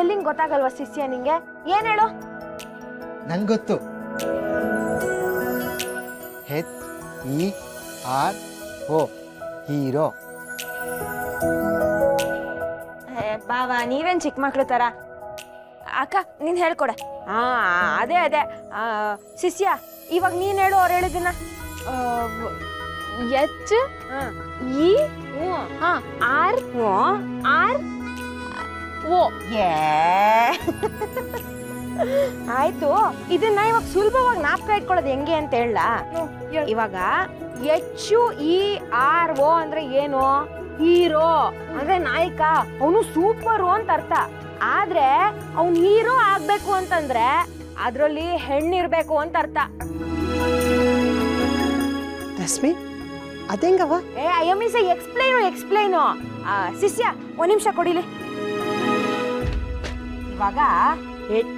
Spelling ಗೊತ್ತಾಗಲ್ವಾ ಶಿಷ್ಯ ನಿಂಗೆ? ಏನ್ ಹೇಳು? ನಂಗೆ ಗೊತ್ತು. HERO hero. ಬಾವಾ ನೀವೇನ್ ಚಿಕ್ಕ ಮಕ್ಳು ತರ. ಅಕ್ಕ ನೀನ್ ಹೇಳ್ಕೊಡೆ. ಅದೇ ಅದೇ ಶಿಷ್ಯ ಇವಾಗ ನೀನ್ ಹೇಳು ಅವ್ರು ಹೇಳಿದ್ದನ್ನ. H E R R O. ಆಯ್ತು, ಇದನ್ನ ಇವಾಗ ಸುಲಭವಾಗಿ ಜ್ಞಾಪಕ ಇಟ್ಕೊಳ್ಳೋದು ಹೆಂಗೆ ಅಂತ ಹೇಳ. ಇವಾಗ HERO ಅಂದ್ರೆ ಏನು? ಹೀರೋ ಅಂದ್ರೆ ನಾಯಕ, ಅವನು ಸೂಪರು ಅಂತ ಅರ್ಥ. ಆದ್ರೆ ಅವ್ನು ಹೀರೋ ಆಗ್ಬೇಕು ಅಂತಂದ್ರೆ ಅದ್ರಲ್ಲಿ ಹೆಣ್ಣಿರ್ಬೇಕು ಅಂತ ಅರ್ಥ. ರಶ್ಮಿ ಅದೆಂಗವ? ಎಕ್ಸ್ಪ್ಲೈನು. ಶಿಷ್ಯ ಒಂದ್ ನಿಮಿಷ ಕೊಡಿಲಿ. ಇವಾಗ HERO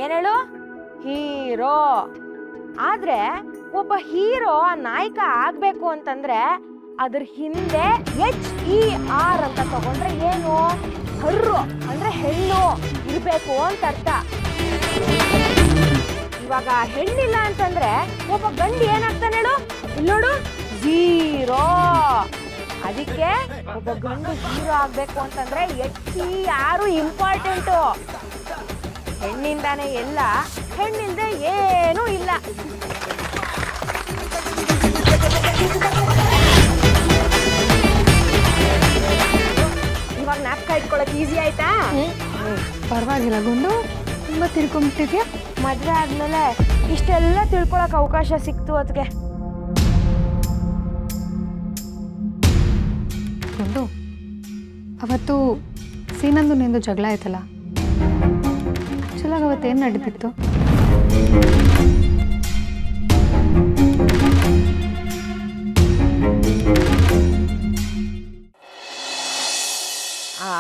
ಏನ್ ಹೇಳು? ಹೀರೋ. ಆದ್ರೆ ಒಬ್ಬ ಹೀರೋ ನಾಯಕ ಆಗ್ಬೇಕು ಅಂತಂದ್ರೆ ಅದ್ರ ಹಿಂದೆ HER ಅಂತ ತಗೊಂಡ್ರೆ ಏನು? ಹರ್ರು ಅಂದ್ರೆ ಹೆಣ್ಣು ಇರ್ಬೇಕು ಅಂತ ಅರ್ಥ. ಇವಾಗ ಹೆಣ್ಣಿಲ್ಲ ಅಂತಂದ್ರೆ ಒಬ್ಬ ಗಂಡು ಏನಾಗ್ತಾನೆ ಹೇಳು? ನೋಡು, ಝೀರೋ. ಅದಕ್ಕೆ ಒಬ್ಬ ಗಂಡು ಹೀರೋ ಆಗ್ಬೇಕು ಅಂತಂದ್ರೆ HER ಇಂಪಾರ್ಟೆಂಟು. ಹೆಣ್ಣಿಂದಾನೆ ಎಲ್ಲ, ಹೆಣ್ಣಿಂದ ಏನೂ ಇಲ್ಲ. ಇವಾಗ ಜ್ಞಾಪಕ ಇಟ್ಕೊಳಕ್ ಈಸಿ ಆಯ್ತಾ? ಪರವಾಗಿಲ್ಲ ಗುಂಡು, ತುಂಬಾ ತಿಳ್ಕೊಂಬಿಟ್ಟಿದ್ಯಾ. ಮದ್ವೆ ಆದ್ಮೇಲೆ ಇಷ್ಟೆಲ್ಲ ತಿಳ್ಕೊಳಕ್ ಅವಕಾಶ ಸಿಕ್ತು ಅದಕ್ಕೆ. ಗುಂಡು, ಅವತ್ತು ಸೀನಂದು ನಿಂದು ಜಗಳ ಆಯ್ತಲ್ಲ, ಆಕ್ಚುಲಾಗಿ ಅವತ್ತೇನು ನಡೀತಿತ್ತು?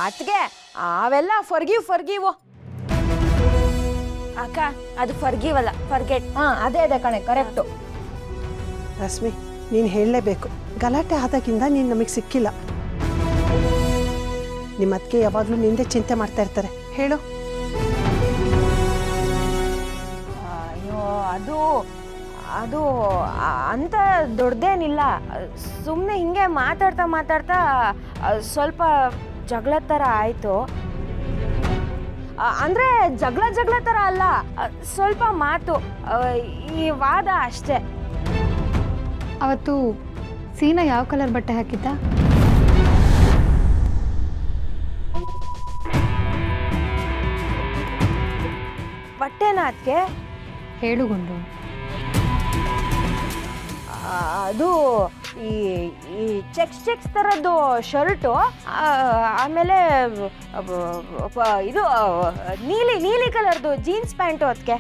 ಅದಕ್ಕೆ ಅವೆಲ್ಲ ಫರ್ಗಿವು. ಅಕ್ಕ ಅದು ಫರ್ಗಿವಲ್ಲ, ಫರ್ಗೆಟ್. ಅದೇ ಕಣೆ, ಕರೆಕ್ಟು. ರಶ್ಮಿ ನೀನು ಹೇಳಲೇಬೇಕು, ಗಲಾಟೆ ಆದಾಗಿಂದ ನೀನು ನಮಗೆ ಸಿಕ್ಕಿಲ್ಲ. ನಿಮ್ಮ ಅದಕ್ಕೆ ಯಾವಾಗಲೂ ನಿಂದೆ ಚಿಂತೆ ಮಾಡ್ತಾ ಇರ್ತಾರೆ. ಹೇಳು. ಅಯ್ಯೋ ಅದು ಅಂತ ದೊಡ್ಡದೇನಿಲ್ಲ. ಸುಮ್ಮನೆ ಹಿಂಗೆ ಮಾತಾಡ್ತಾ ಸ್ವಲ್ಪ ಜಗಳ ಥರ ಆಯಿತು. ಅಂದರೆ ಜಗಳ ಥರ ಅಲ್ಲ, ಸ್ವಲ್ಪ ಮಾತು, ಈ ವಾದ ಅಷ್ಟೇ. ಅವತ್ತು ಸೀನಾ ಯಾವ ಕಲರ್ ಬಟ್ಟೆ ಹಾಕಿದ್ದ? ಬಟ್ಟೆನ ಅದಕ್ಕೆ? ಹೇಳು ಗುಂಡು. ಅದು ಈ ಚೆಕ್ಸ್ ಥರದ್ದು ಶರ್ಟು, ಆಮೇಲೆ ಇದು ನೀಲಿ ಕಲರ್ದು ಜೀನ್ಸ್ ಪ್ಯಾಂಟು ಅದಕ್ಕೆ.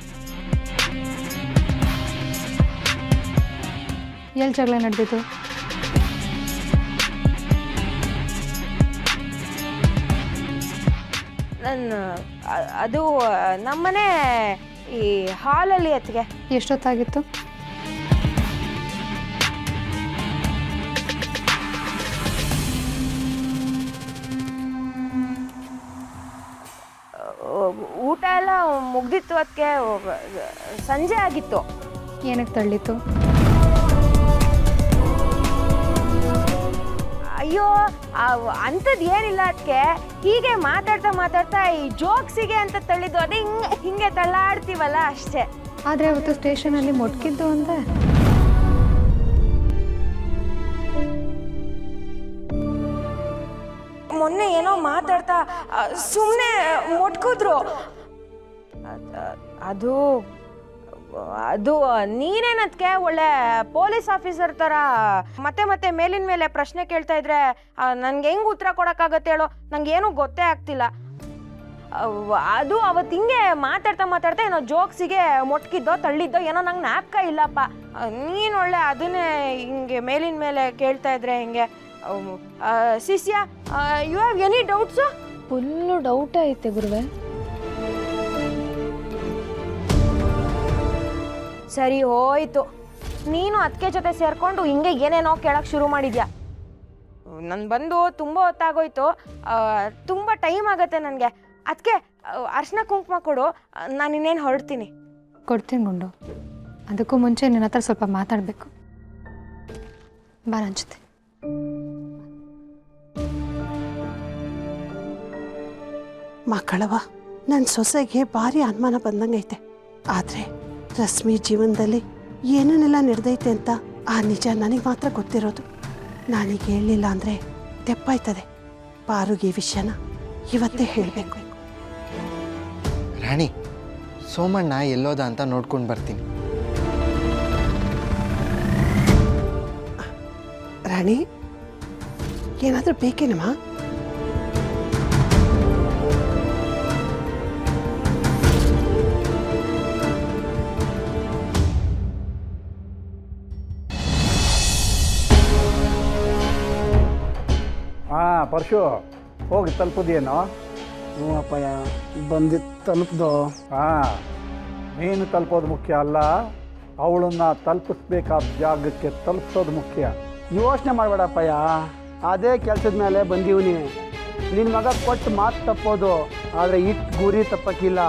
ಎಲ್ಲಿ ಜಗಳ ನಡೆದಿತ್ತು? ಅದು ನಮ್ಮನೆ ಈ ಹಾಲಲ್ಲಿ ಅದಕ್ಕೆ. ಎಷ್ಟೊತ್ತಾಗಿತ್ತು? ಊಟ ಎಲ್ಲ ಮುಗ್ದಿತ್ತು, ಅದಕ್ಕೆ ಸಂಜೆ ಆಗಿತ್ತು. ಏನಕ್ಕೆ ತಳ್ಳಿತ್ತು? ಅಯ್ಯೋ ಅಂಥದ್ದು ಏನಿಲ್ಲ, ಅದಕ್ಕೆ ಹೀಗೆ ಮಾತಾಡ್ತಾ ಈ ಜೋಕ್ಸಿಗೆ ಅಂತ ತಳ್ಳಿದ್ದು. ಅದೇ ಹಿಂಗೆ ತಳ್ಳಾಡ್ತೀವಲ್ಲ ಅಷ್ಟೇ. ಆದರೆ ಅವತ್ತು ಸ್ಟೇಷನಲ್ಲಿ ಮೊಟ್ಕಿದ್ದು ಅಂದೆ. ಮೊನ್ನೆ ಏನೋ ಮಾತಾಡ್ತಾ ಸುಮ್ಮನೆ ಮೊಟ್ಕಿದ್ರು. ಅದು ನೀನೇನದ್ಕೆ ಒಳ್ಳೆ ಪೊಲೀಸ್ ಆಫೀಸರ್ ಥರ ಮತ್ತೆ ಮೇಲಿನ ಮೇಲೆ ಪ್ರಶ್ನೆ ಕೇಳ್ತಾ ಇದ್ರೆ ನನ್ಗೆ ಹೆಂಗೆ ಉತ್ತರ ಕೊಡೋಕ್ಕಾಗತ್ತೆ ಹೇಳೋ? ನಂಗೇನು ಗೊತ್ತೇ ಆಗ್ತಿಲ್ಲ. ಅದು ಅವತ್ತು ಹಿಂಗೆ ಮಾತಾಡ್ತಾ ಏನೋ ಜೋಕ್ಸಿಗೆ ಮೊಟ್ಕಿದ್ದೋ ತಳ್ಳಿದ್ದೋ ಏನೋ ನಂಗೆ ಜ್ಞಾಪಕ ಇಲ್ಲಪ್ಪ. ನೀನು ಒಳ್ಳೆ ಅದನ್ನೇ ಹಿಂಗೆ ಮೇಲಿನ ಮೇಲೆ ಕೇಳ್ತಾ ಇದ್ರೆ ಹಿಂಗೆ. ಶಿಷ್ಯ, you have any doubts? Full doubt ಐತೆ ಗುರುವೆ. ಸರಿ ಹೋಯ್ತು, ನೀನು ಅದಕ್ಕೆ ಜೊತೆ ಸೇರ್ಕೊಂಡು ಹಿಂಗೆ ಏನೇನೋ ಕೇಳಕ್ಕೆ ಶುರು ಮಾಡಿದ್ಯಾ. ನಾನು ಬಂದು ತುಂಬ ಹೊತ್ತಾಗೋಯ್ತು, ತುಂಬ ಟೈಮ್ ಆಗುತ್ತೆ ನನಗೆ. ಅದಕ್ಕೆ ಅರ್ಶಿನ ಕುಂಕುಮ ಕೊಡು, ನಾನು ಇನ್ನೇನು ಹೊರಡ್ತೀನಿ. ಕೊಡ್ತೀನಿ ಗುಂಡು. ಅದಕ್ಕೂ ಮುಂಚೆ ನಿನ್ನ ಹತ್ರ ಸ್ವಲ್ಪ ಮಾತಾಡಬೇಕು. ಬಾ ನನ್ನ ಜೊತೆ. ಮಕ್ಕಳವ, ನನ್ನ ಸೊಸೆಗೆ ಭಾರಿ ಅನುಮಾನ ಬಂದಂಗೈತೆ. ಆದರೆ ರಶ್ಮಿ ಜೀವನದಲ್ಲಿ ಏನೇನೆಲ್ಲ ನಡೆದೈತೆ ಅಂತ ಆ ನಿಜ ನನಗೆ ಮಾತ್ರ ಗೊತ್ತಿರೋದು. ನಾನೀಗ ಹೇಳಲಿಲ್ಲ ಅಂದರೆ ತೆಪ್ಪಾಯ್ತದೆ. ಪಾರುಗೆ ಈ ವಿಷಯನ ಇವತ್ತೇ ಹೇಳಬೇಕು. ರಾಣಿ, ಸೋಮಣ್ಣ ಎಲ್ಲೋದ ಅಂತ ನೋಡ್ಕೊಂಡು ಬರ್ತೀನಿ. ರಾಣಿ, ಏನಾದರೂ ಬೇಕೇನಮ್ಮ? ಹಾಂ ಪರಶು, ಹೋಗಿ ತಲುಪೋದೇನೋ? ಹ್ಞೂ ಅಪ್ಪಯ್ಯ, ಬಂದಿದ್ದು ತಲುಪ್ದು. ಹಾಂ, ನೀನು ತಲುಪೋದು ಮುಖ್ಯ ಅಲ್ಲ, ಅವಳನ್ನು ತಲುಪಿಸ್ಬೇಕಾದ ಜಾಗಕ್ಕೆ ತಲುಪಿಸೋದು ಮುಖ್ಯ. ಯೋಚನೆ ಮಾಡಬೇಡಪ್ಪಯ್ಯ, ಅದೇ ಕೆಲಸದ ಮೇಲೆ ಬಂದೀವ್ನಿ. ನಿನ್ನ ಮಗ ಕೊಟ್ಟು ಮಾತು ತಪ್ಪೋದು, ಆದರೆ ಇಟ್ಟು ಗುರಿ ತಪ್ಪಕ್ಕಿಲ್ಲ.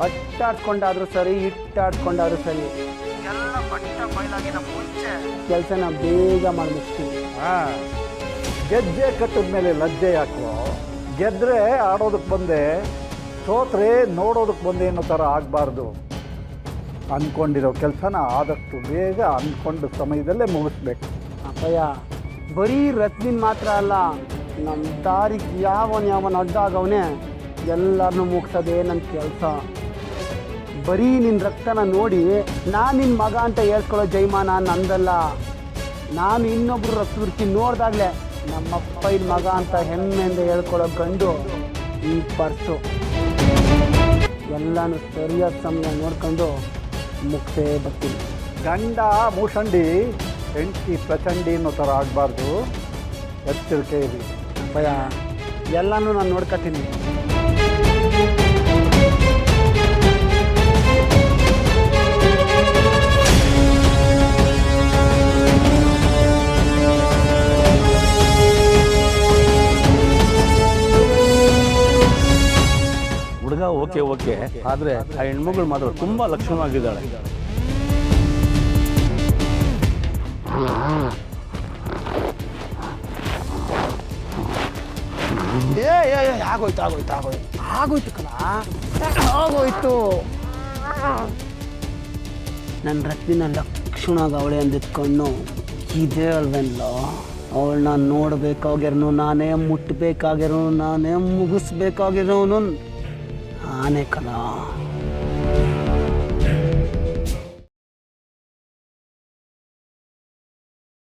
ಅಟ್ಟಾಡ್ಸ್ಕೊಂಡಾದ್ರೂ ಸರಿ, ಇಟ್ಟಾಡ್ಸ್ಕೊಂಡಾದ್ರೂ ಸರಿ, ಎಲ್ಲ ಬಟ್ಟ ಬಯಲಾಗಿನ ಮುಂಚೆ ಕೆಲಸನ ಬೇಗ ಮಾಡಿಸ್ತೀವಿ. ಹಾಂ, ಗೆಜ್ಜೆ ಕಟ್ಟಿದ ಮೇಲೆ ಲಜ್ಜೆ ಯಾಕೋ? ಗೆದ್ದರೆ ಆಡೋದಕ್ಕೆ ಬಂದೆ, ಸೋತ್ರೆ ನೋಡೋದಕ್ಕೆ ಬಂದೆ ಅನ್ನೋ ಥರ ಆಗಬಾರ್ದು. ಅಂದ್ಕೊಂಡಿರೋ ಕೆಲಸನ ಆದಷ್ಟು ಬೇಗ ಅಂದ್ಕೊಂಡು ಸಮಯದಲ್ಲೇ ಮುಗಿಸ್ಬೇಕು. ಅಪ್ಪಯ್ಯ, ಬರೀ ರತ್ನಿನ ಮಾತ್ರ ಅಲ್ಲ, ನಮ್ಮ ದಾರಿಗೆ ಯಾವನ ಅಡ್ಡ ಆಗವನೇ ಎಲ್ಲರನ್ನೂ ಮುಗಿಸೋದೇ ನನ್ನ ಕೆಲಸ. ಬರೀ ನಿನ್ನ ರಕ್ತನ ನೋಡಿ ನಾನು ನಿನ್ನ ಮಗ ಅಂತ ಹೇಳ್ಕೊಳ್ಳೋ ಜೈಮಾನ ನಂದಲ್ಲ. ನಾನು ಇನ್ನೊಬ್ರು ರಕ್ತವೃತ್ತಿ ನೋಡಿದಾಗಲೇ ನಮ್ಮಪ್ಪ ಇನ್ ಮಗ ಅಂತ ಹೆಮ್ಮೆಯಿಂದ ಹೇಳ್ಕೊಳ್ಳೋ ಗಂಡು ಈ ಪರ್ಸು. ಎಲ್ಲನೂ ಸರಿಯಾದ ಸಮಯ ನೋಡ್ಕೊಂಡು ಮುಕ್ತೇ ಬರ್ತೀನಿ. ಗಂಡ ಮೂಷಂಡಿ, ಹೆಂಡತಿ ಪ್ರಚಂಡಿ ಅನ್ನೋ ಥರ ಆಗಬಾರ್ದು. ಎಚ್ಚರಿಕೆ ಇರಲಿ. ಅಪ್ಪಯ್ಯ, ಎಲ್ಲನೂ ನಾನು ನೋಡ್ಕೊತೀನಿ. ಹುಡುಗ ಓಕೆ ಓಕೆ, ಆದರೆ ಆ ಹೆಣ್ಮಗಳು ಮಾತ್ರ ತುಂಬ ಲಕ್ಷಣವಾಗಿದ್ದಾಳೆ. ಆಗೋಯ್ತು ಆಗೋಯ್ತು ಆಗೋಯ್ತು ಆಗೋಯ್ತು ಕಣ, ಆಗೋಯ್ತು. ನನ್ನ ರತ್ನಿನ ಲಕ್ಷಣಾಗ ಅವಳೆ ಅಂದಿದ್ದ ಕಣ್ಣು ಇದೇ ಅಲ್ವೆಲ್ಲ. ಅವಳನ್ನ ನೋಡಬೇಕಾಗಿರೋನು ನಾನೇ, ಮುಟ್ಟಬೇಕಾಗಿರೋನು ನಾನೇ, ಮುಗಿಸ್ಬೇಕಾಗಿರೋನು ನಾನೇ ಕಣ.